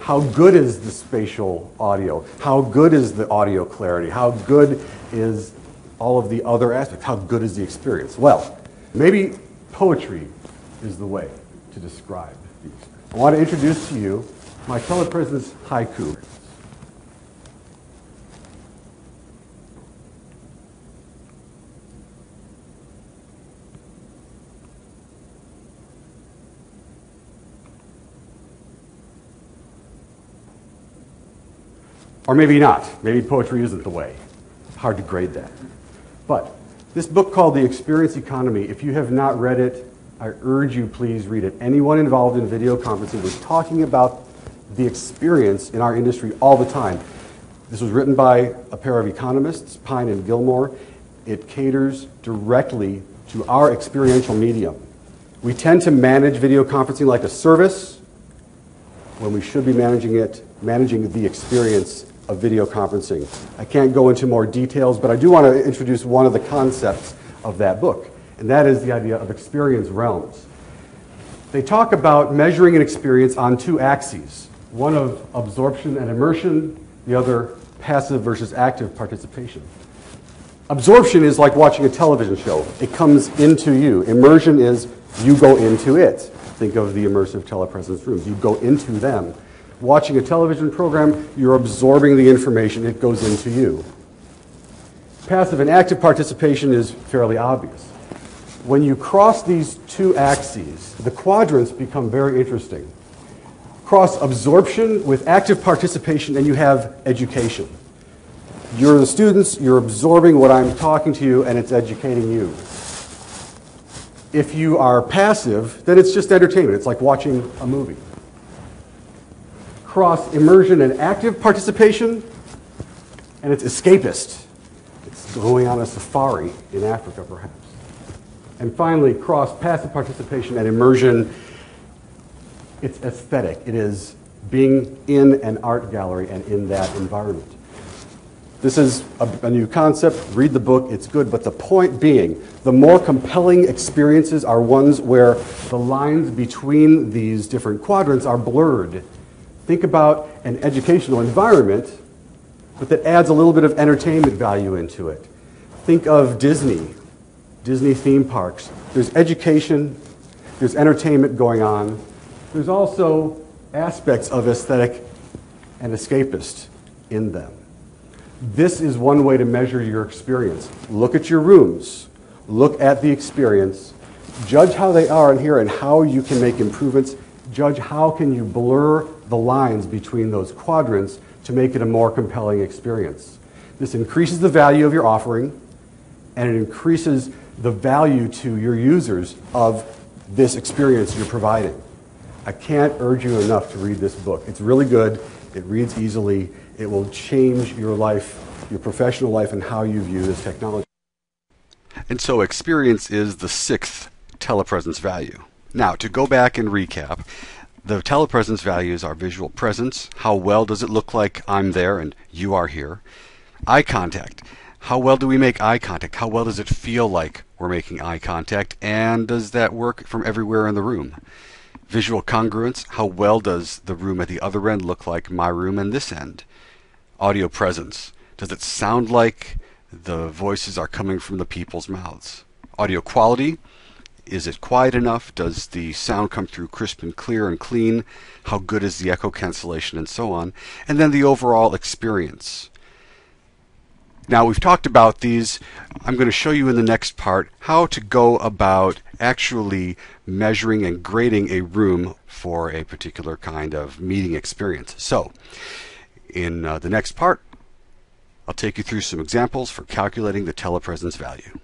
How good is the spatial audio? How good is the audio clarity? How good is all of the other aspects? How good is the experience? Well, maybe poetry is the way to describe the experience. I want to introduce to you my Telepresence haiku. Or maybe not. Maybe poetry isn't the way. Hard to grade that. But this book called The Experience Economy, if you have not read it, I urge you, please read it. Anyone involved in video conferencing is talking about the experience in our industry all the time. This was written by a pair of economists, Pine and Gilmore. It caters directly to our experiential medium. We tend to manage video conferencing like a service when we should be managing the experience of video conferencing. I can't go into more details, but I do want to introduce one of the concepts of that book, and that is the idea of experience realms. They talk about measuring an experience on two axes, one of absorption and immersion, the other passive versus active participation. Absorption is like watching a television show. It comes into you. Immersion is you go into it. Think of the immersive telepresence rooms. You go into them. Watching a television program, you're absorbing the information. It goes into you. Passive and active participation is fairly obvious. When you cross these two axes, the quadrants become very interesting. Cross absorption with active participation, and you have education. You're the students, you're absorbing what I'm talking to you, and it's educating you. If you are passive, then it's just entertainment. It's like watching a movie. Cross immersion and active participation, and it's escapist. It's going on a safari in Africa, perhaps. And finally, cross passive participation and immersion, it's aesthetic. It is being in an art gallery and in that environment. This is a new concept. Read the book. It's good. But the point being, the more compelling experiences are ones where the lines between these different quadrants are blurred. Think about an educational environment, but that adds a little bit of entertainment value into it. Think of Disney theme parks. There's education, there's entertainment going on. There's also aspects of aesthetic and escapist in them. This is one way to measure your experience. Look at your rooms, look at the experience, judge how they are in here and how you can make improvements. Judge how can you blur the lines between those quadrants to make it a more compelling experience. This increases the value of your offering, and it increases the value to your users of this experience you're providing. I can't urge you enough to read this book. It's really good. It reads easily. It will change your life, your professional life, and how you view this technology. And so experience is the sixth telepresence value. Now, to go back and recap, the telepresence values are visual presence. How well does it look like I'm there and you are here? Eye contact. How well do we make eye contact? How well does it feel like we're making eye contact? And does that work from everywhere in the room? Visual congruence. How well does the room at the other end look like my room and this end? Audio presence. Does it sound like the voices are coming from the people's mouths? Audio quality. Is it quiet enough? Does the sound come through crisp and clear and clean? How good is the echo cancellation and so on? And then the overall experience. Now we've talked about these. I'm going to show you in the next part how to go about actually measuring and grading a room for a particular kind of meeting experience. So in the next part, I'll take you through some examples for calculating the telepresence value.